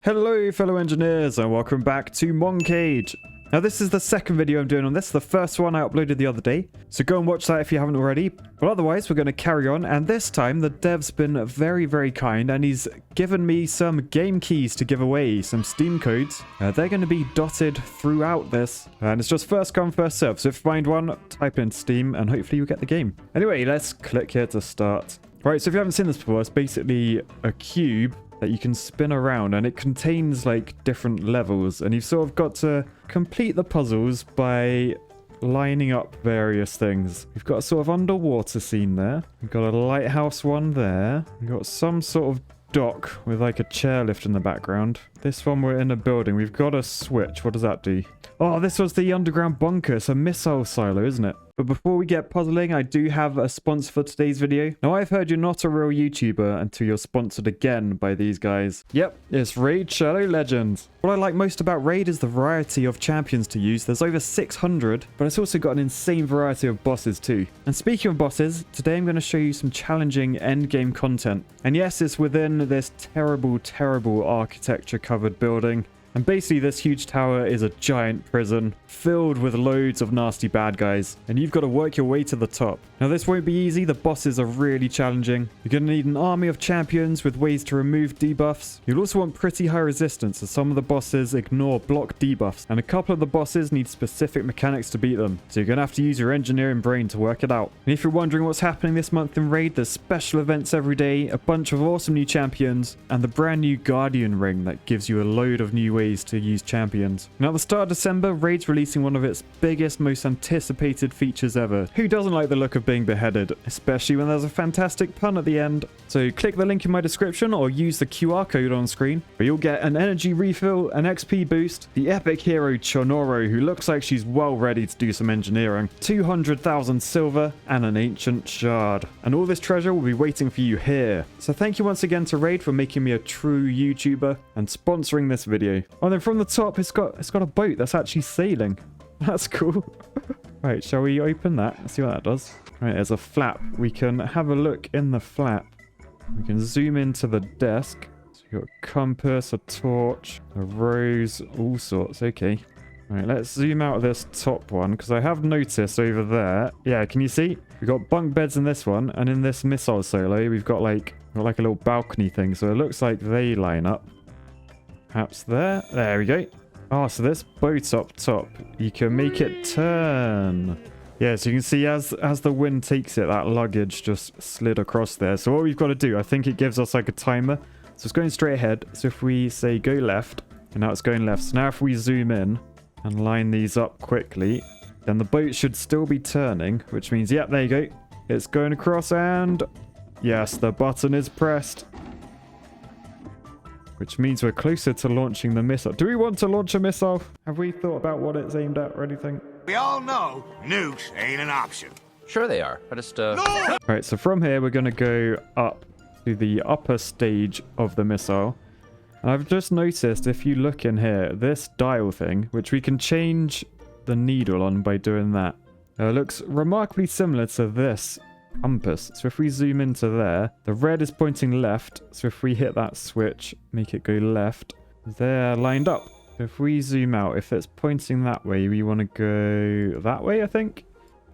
Hello fellow engineers and welcome back to Moncage. Now this is the second video I'm doing on this. The first one I uploaded the other day, so go and watch that if you haven't already. But otherwise we're going to carry on, and this time the dev's been very kind and he's given me some game keys to give away, some Steam codes. They're going to be dotted throughout this, and it's just first come first serve. So if you find one, type in Steam and hopefully you'll get the game. Anyway, let's click here to start. Right, so if you haven't seen this before, it's basically a cube that you can spin around, and it contains like different levels, and you've sort of got to complete the puzzles by lining up various things. We've got a sort of underwater scene there. We've got a lighthouse one there. We've got some sort of dock with like a chairlift in the background. This one we're in a building. We've got a switch. What does that do? Oh, this was the underground bunker. It's a missile silo, isn't it? But before we get puzzling, I do have a sponsor for today's video. Now, I've heard you're not a real YouTuber until you're sponsored again by these guys. Yep, it's Raid Shadow Legends. What I like most about Raid is the variety of champions to use. There's over 600, but it's also got an insane variety of bosses too. And speaking of bosses, today I'm going to show you some challenging endgame content. And yes, it's within this terrible architecture-covered building. And basically this huge tower is a giant prison filled with loads of nasty bad guys, and you've got to work your way to the top. Now this won't be easy, the bosses are really challenging. You're going to need an army of champions with ways to remove debuffs. You'll also want pretty high resistance, as some of the bosses ignore block debuffs, and a couple of the bosses need specific mechanics to beat them, so you're going to have to use your engineering brain to work it out. And if you're wondering what's happening this month in Raid, there's special events every day, a bunch of awesome new champions, and the brand new Guardian ring that gives you a load of new ways to use champions. Now at the start of December, Raid's releasing one of its biggest, most anticipated features ever. Who doesn't like the look of being beheaded, especially when there's a fantastic pun at the end? So click the link in my description or use the QR code on screen, but you'll get an energy refill, an XP boost, the epic hero Chonoro, who looks like she's well ready to do some engineering, 200,000 silver, and an ancient shard. And all this treasure will be waiting for you here. So thank you once again to Raid for making me a true YouTuber and sponsoring this video. And then from the top, it's got a boat that's actually sailing. That's cool. Right, shall we open that? Let's see what that does. Right, there's a flap. We can have a look in the flap. We can zoom into the desk. So we've got a compass, a torch, a rose, all sorts. Okay. Right, let's zoom out of this top one, because I have noticed over there. Yeah, can you see? We've got bunk beds in this one, and in this missile silo, we've got like a little balcony thing. So it looks like they line up. Perhaps there. There we go. Oh, so this boat up top, you can make it turn. Yeah, so you can see as the wind takes it, that luggage just slid across there. So what we've got to do, I think it gives us like a timer. So it's going straight ahead. So if we say go left, and now it's going left. So now if we zoom in and line these up quickly, then the boat should still be turning, which means, yep, there you go. It's going across, and yes, the button is pressed. Which means we're closer to launching the missile. Do we want to launch a missile? Have we thought about what it's aimed at or anything? We all know nukes ain't an option. Sure they are. I just, No! Right, so from here, we're going to go up to the upper stage of the missile. And I've just noticed, if you look in here, this dial thing, which we can change the needle on by doing that, looks remarkably similar to this compass. So if we zoom into there, the red is pointing left. So if we hit that switch, make it go left, they're lined up. So if we zoom out, if it's pointing that way, we want to go that way, I think.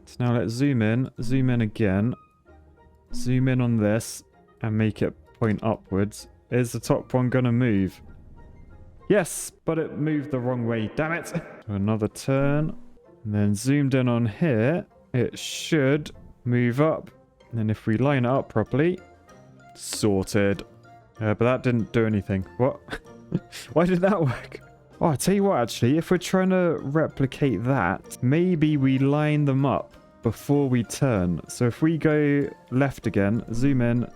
So now let's zoom in again, zoom in on this and make it point upwards. Is the top one gonna move? Yes, but it moved the wrong way, damn it. So another turn, and then zoomed in on here, it should move up, and then if we line it up properly, sorted. But that didn't do anything. What? Why did that work? Oh, I tell you what, actually, if we're trying to replicate that, maybe we line them up before we turn. So if we go left again, zoom in,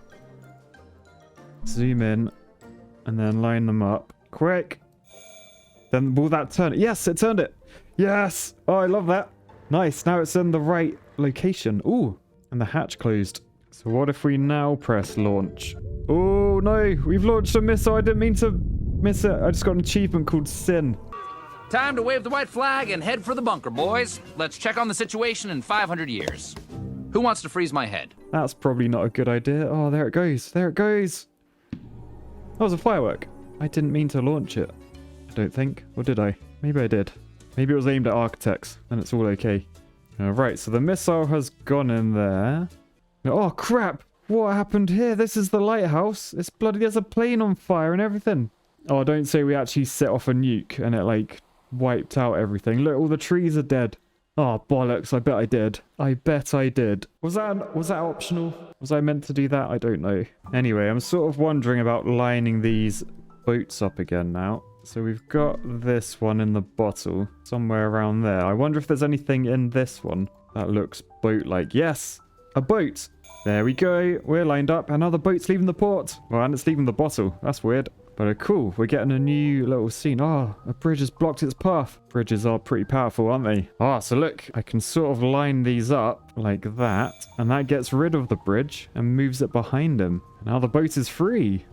and then line them up quick, then will that turn it? Yes, it turned it. Yes. Oh, I love that. Nice. Now it's in the right location. Ooh, and the hatch closed. So what if we now press launch? Oh no, we've launched a missile. I didn't mean to miss it. I just got an achievement called Sin. Time to wave the white flag and head for the bunker, boys. Let's check on the situation in 500 years. Who wants to freeze my head? That's probably not a good idea. Oh, there it goes. There it goes. That was a firework. I didn't mean to launch it. I don't think. Or did I? Maybe I did. Maybe it was aimed at architects, and it's all okay. Right, so the missile has gone in there. Oh, crap! What happened here? This is the lighthouse. It's bloody... There's a plane on fire and everything. Oh, don't say we actually set off a nuke and it, like, wiped out everything. Look, all the trees are dead. Oh, bollocks. I bet I did. I bet I did. Was that optional? Was I meant to do that? I don't know. Anyway, I'm sort of wondering about lining these boats up again now. So we've got this one in the bottle, somewhere around there. I wonder if there's anything in this one that looks boat-like. Yes, a boat. There we go. We're lined up, and now the boat's leaving the port. Well, and it's leaving the bottle. That's weird. But cool, we're getting a new little scene. Oh, a bridge has blocked its path. Bridges are pretty powerful, aren't they? Oh, so look, I can sort of line these up like that, and that gets rid of the bridge and moves it behind him. Now the boat is free.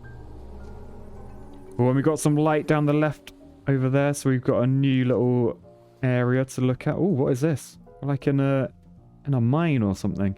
Oh, and we've got some light down the left over there, so we've got a new little area to look at. Oh, what is this? Like in a mine or something.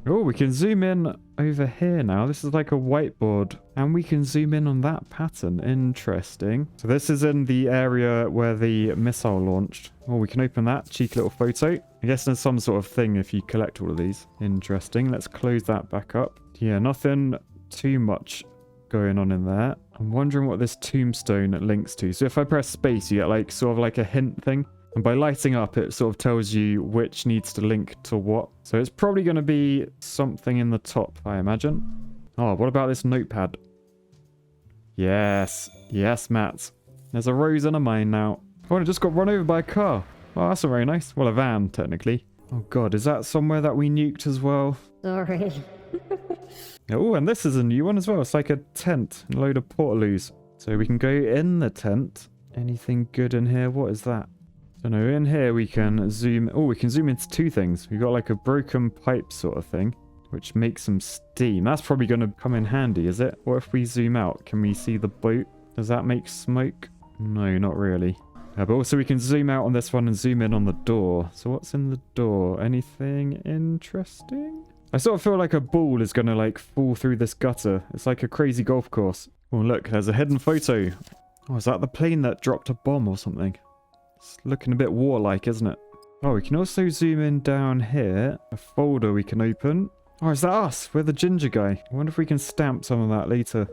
Oh, we can zoom in over here now. This is like a whiteboard. And we can zoom in on that pattern. Interesting. So this is in the area where the missile launched. Oh, we can open that. Cheeky little photo. I guess there's some sort of thing if you collect all of these. Interesting. Let's close that back up. Yeah, nothing too much going on in there. I'm wondering what this tombstone links to. So if I press space, you get like sort of like a hint thing. And by lighting up, it sort of tells you which needs to link to what. So it's probably going to be something in the top, I imagine. Oh, what about this notepad? Yes. Yes, Matt. There's a rose and a mine now. Oh, and it just got run over by a car. Oh, that's not very nice. Well, a van, technically. Oh, God. Is that somewhere that we nuked as well? Sorry. Oh, and this is a new one as well. It's like a tent and a load of portaloos. So we can go in the tent. Anything good in here? What is that? So no, in here we can zoom... Oh, we can zoom into two things. We've got like a broken pipe sort of thing, which makes some steam. That's probably going to come in handy, is it? What if we zoom out? Can we see the boat? Does that make smoke? No, not really. But also we can zoom out on this one and zoom in on the door. So what's in the door? Anything interesting? I sort of feel like a ball is going to like fall through this gutter. It's like a crazy golf course. Oh, look, there's a hidden photo. Oh, is that the plane that dropped a bomb or something? It's looking a bit warlike, isn't it? Oh, we can also zoom in down here. A folder we can open. Oh, is that us? We're the ginger guy. I wonder if we can stamp some of that later.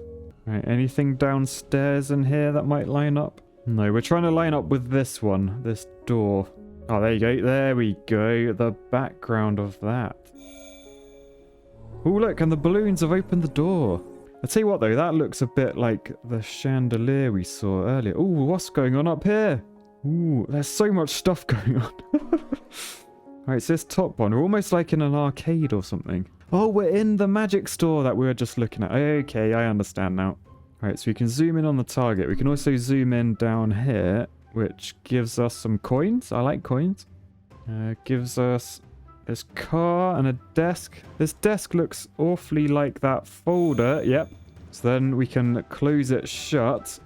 Right, anything downstairs in here that might line up? No, we're trying to line up with this one. This door. Oh, there you go. There we go. The background of that. Oh, look, and the balloons have opened the door. I'll tell you what, though. That looks a bit like the chandelier we saw earlier. Oh, what's going on up here? Ooh, there's so much stuff going on. Alright, so this top one, we're almost like in an arcade or something. Oh, we're in the magic store that we were just looking at. Okay, I understand now. Alright, so we can zoom in on the target. We can also zoom in down here, which gives us some coins. I like coins. Gives us this car and a desk. This desk looks awfully like that folder. Yep. So then we can close it shut.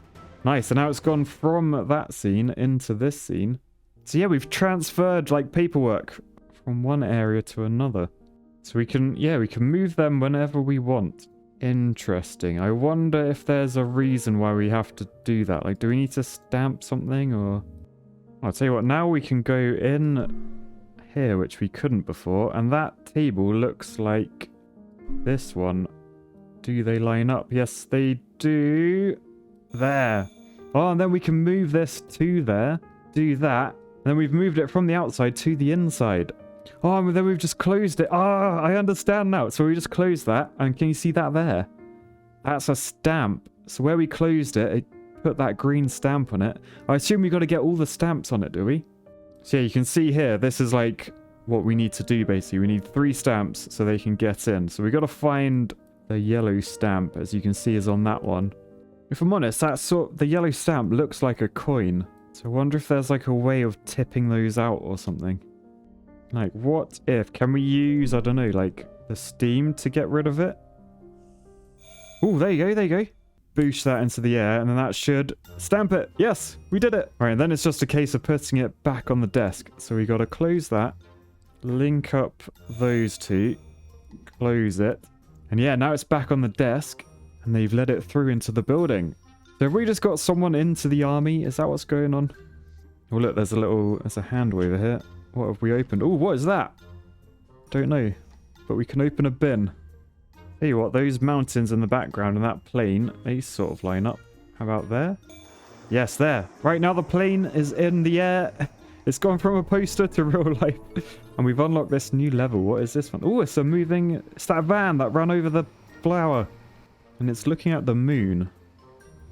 Nice, and now it's gone from that scene into this scene. So yeah, we've transferred like paperwork from one area to another. So we can move them whenever we want. Interesting. I wonder if there's a reason why we have to do that. Like, do we need to stamp something or... I'll tell you what, now we can go in here, which we couldn't before. And that table looks like this one. Do they line up? Yes, they do. There. Oh, and then we can move this to there. Do that. And then we've moved it from the outside to the inside. Oh, and then we've just closed it. Ah, I understand now. So we just closed that. And can you see that there? That's a stamp. So where we closed it, it put that green stamp on it. I assume we've got to get all the stamps on it, do we? So yeah, you can see here, this is like what we need to do, basically. We need 3 stamps so they can get in. So we've got to find the yellow stamp, as you can see, is on that one. If I'm honest, the yellow stamp looks like a coin. So I wonder if there's like a way of tipping those out or something. Like, what if? Can we use, I don't know, like the steam to get rid of it? Oh, there you go, there you go. Boosh that into the air, and then that should stamp it. Yes, we did it. All right, and then it's just a case of putting it back on the desk. So we got to close that, link up those two, close it. And yeah, now it's back on the desk. And they've let it through into the building. So have we just got someone into the army? Is that what's going on? Oh, look, there's a handle over here. What have we opened? Oh, what is that? Don't know. But we can open a bin. Tell you what, those mountains in the background and that plane, they sort of line up. How about there? Yes, there. Right now the plane is in the air. It's gone from a poster to real life. And we've unlocked this new level. What is this one? Oh, it's a moving... It's that van that ran over the flower. And it's looking at the moon.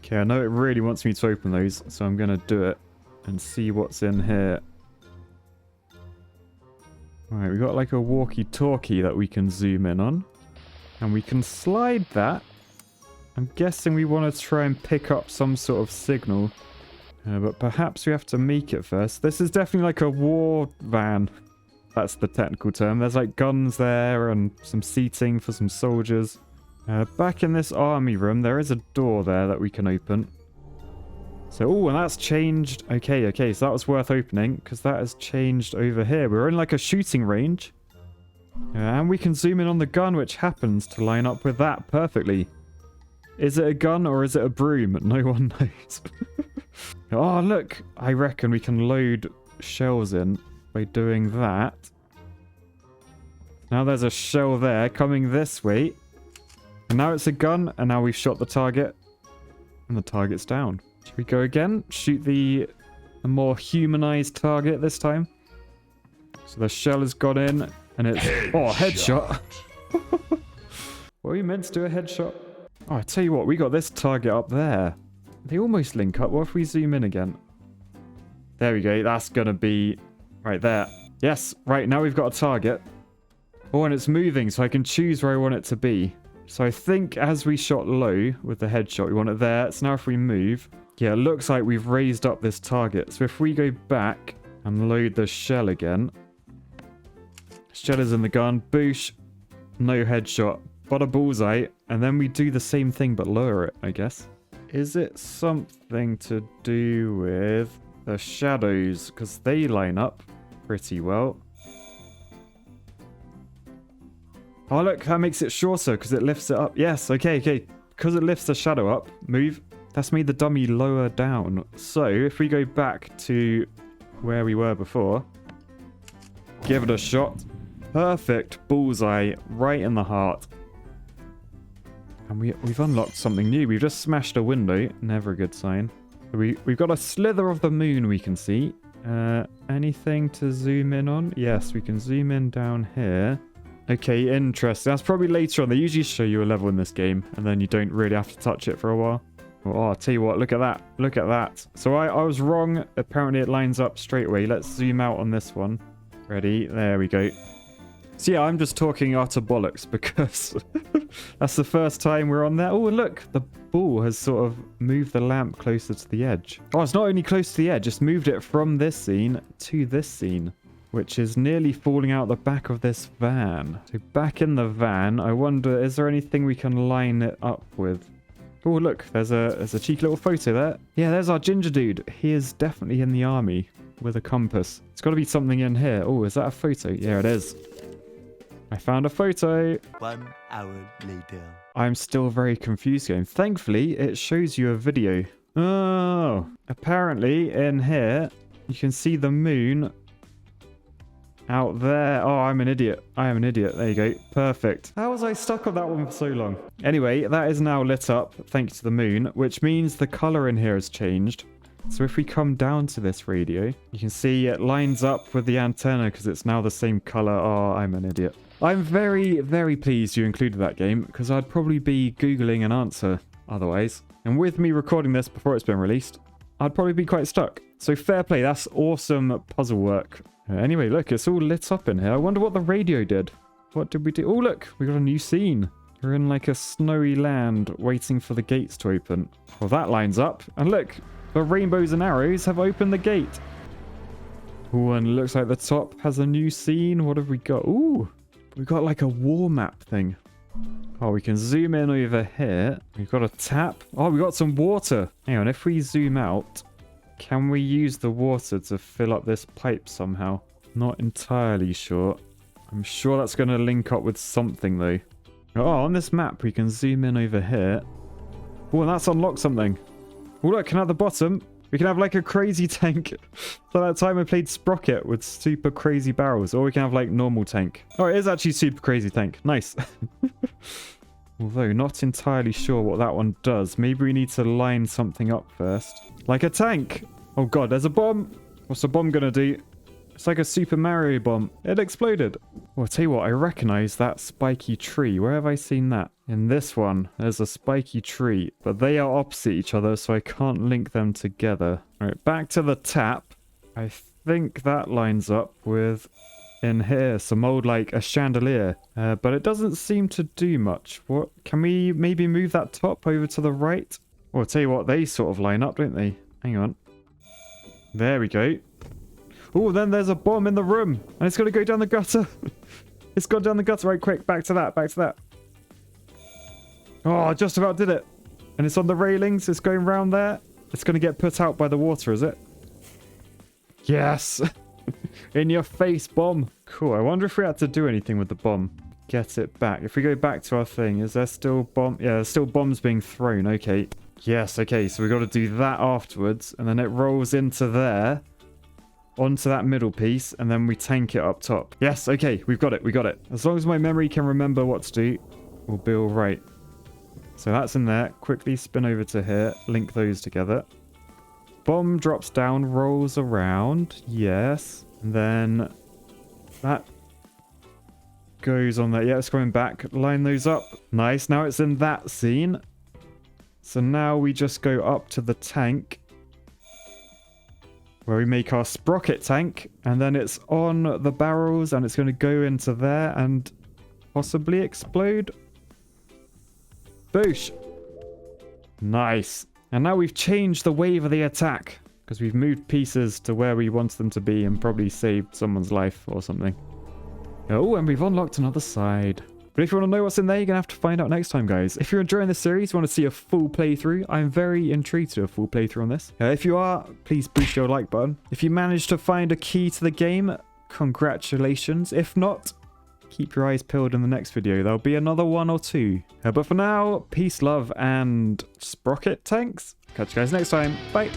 Okay, I know it really wants me to open those, so I'm going to do it and see what's in here. Alright, we've got like a walkie-talkie that we can zoom in on. And we can slide that. I'm guessing we want to try and pick up some sort of signal. But perhaps we have to make it first. This is definitely like a war van. That's the technical term. There's like guns there and some seating for some soldiers. Back in this army room, there is a door there that we can open. So, oh, and that's changed. Okay, so that was worth opening because that has changed over here. We're in like a shooting range. And we can zoom in on the gun, which happens to line up with that perfectly. Is it a gun or is it a broom? No one knows. Oh, look. I reckon we can load shells in by doing that. Now there's a shell there coming this way. And now it's a gun, and now we've shot the target. And the target's down. Should we go again? Shoot a more humanized target this time. So the shell has gone in, and it's... Oh, headshot. Were we meant to do a headshot? Oh, I tell you what, we got this target up there. They almost link up. What if we zoom in again? There we go. That's going to be right there. Yes, right, now we've got a target. Oh, and it's moving, so I can choose where I want it to be. So I think as we shot low with the headshot, we want it there. So now if we move... Yeah, it looks like we've raised up this target. So if we go back and load the shell again. Shell is in the gun. Boosh. No headshot. But a bullseye. And then we do the same thing but lower it, I guess. Is it something to do with the shadows? Because they line up pretty well. Oh, look, that makes it shorter because it lifts it up. Yes, okay. Because it lifts the shadow up, move. That's made the dummy lower down. So, if we go back to where we were before, give it a shot. Perfect bullseye right in the heart. And we've unlocked something new. We've just smashed a window. Never a good sign. We've got a slither of the moon we can see. Anything to zoom in on? Yes, we can zoom in down here. Okay, interesting. That's probably later on. They usually show you a level in this game, and then you don't really have to touch it for a while. Oh, I'll tell you what, look at that. Look at that. So I was wrong. Apparently it lines up straight away. Let's zoom out on this one. Ready? There we go. So yeah, I'm just talking utter bollocks because that's the first time we're on there. Oh, look, the ball has sort of moved the lamp closer to the edge. Oh, it's not only close to the edge, it's moved it from this scene to this scene, which is nearly falling out the back of this van. So back in the van, I wonder, is there anything we can line it up with? Oh, look, there's a cheeky little photo there. Yeah, there's our ginger dude. He is definitely in the army with a compass. It's got to be something in here. Oh, is that a photo? Yeah, it is. I found a photo. 1 hour later. I'm still very confused game. Thankfully, it shows you a video. Oh, apparently in here, you can see the moon out there. Oh, I'm an idiot. I am an idiot. There you go. Perfect. How was I stuck on that one for so long? Anyway, that is now lit up thanks to the moon, which means the color in here has changed. So if we come down to this radio, you can see it lines up with the antenna because it's now the same color. Oh, I'm an idiot. I'm very, very pleased you included that game because I'd probably be Googling an answer otherwise. And with me recording this before it's been released, I'd probably be quite stuck. So fair play. That's awesome puzzle work. Anyway, look, it's all lit up in here. I wonder what the radio did. What did we do? Oh, look, we got a new scene. We're in like a snowy land waiting for the gates to open. Well, that lines up. And look, the rainbows and arrows have opened the gate. Oh, and it looks like the top has a new scene. What have we got? Ooh, we got like a war map thing. Oh, we can zoom in over here. We've got a tap. Oh, we got some water. Hang on, if we zoom out, can we use the water to fill up this pipe somehow? Not entirely sure. I'm sure that's going to link up with something though. Oh, on this map we can zoom in over here. Oh, and that's unlocked something. Oh, look, and at the bottom, we can have like a crazy tank. So that time I played Sprocket with super crazy barrels. Or we can have like normal tank. Oh, it is actually super crazy tank. Nice. Although not entirely sure what that one does. Maybe we need to line something up first. Like a tank. Oh god, there's a bomb. What's the bomb gonna do? It's like a Super Mario bomb. It exploded. Well, I'll tell you what, I recognize that spiky tree. Where have I seen that? In this one, there's a spiky tree, but they are opposite each other, so I can't link them together. All right, back to the tap. I think that lines up with, in here, some old, like, a chandelier. But it doesn't seem to do much. What? Can we maybe move that top over to the right? Well, I'll tell you what, they sort of line up, don't they? Hang on. There we go. Oh, then there's a bomb in the room. And it's going to go down the gutter. It's gone down the gutter. Right, quick. Back to that. Back to that. Oh, I just about did it. And it's on the railings. It's going round there. It's going to get put out by the water, is it? Yes. In your face, bomb. Cool. I wonder if we had to do anything with the bomb. Get it back. If we go back to our thing, is there still bomb? Yeah, there's still bombs being thrown. Okay. Yes, okay. So we got to do that afterwards. And then it rolls into there. Onto that middle piece, and then we tank it up top. Yes, okay, we've got it, we got it. As long as my memory can remember what to do, we'll be all right. So that's in there. Quickly spin over to here, link those together. Bomb drops down, rolls around. Yes. And then that goes on there. Yeah, it's coming back. Line those up. Nice. Now it's in that scene. So now we just go up to the tank, where we make our sprocket tank, and then it's on the barrels, and it's going to go into there and possibly explode. Boosh. Nice. And now we've changed the wave of the attack, because we've moved pieces to where we want them to be and probably saved someone's life or something. Oh, and we've unlocked another side. But if you want to know what's in there, you're going to have to find out next time, guys. If you're enjoying this series, you want to see a full playthrough, I'm very intrigued to do a full playthrough on this. If you are, please boost your like button. If you managed to find a key to the game, congratulations. If not, keep your eyes peeled in the next video. There'll be another one or two. But for now, peace, love, and sprocket tanks. Catch you guys next time. Bye.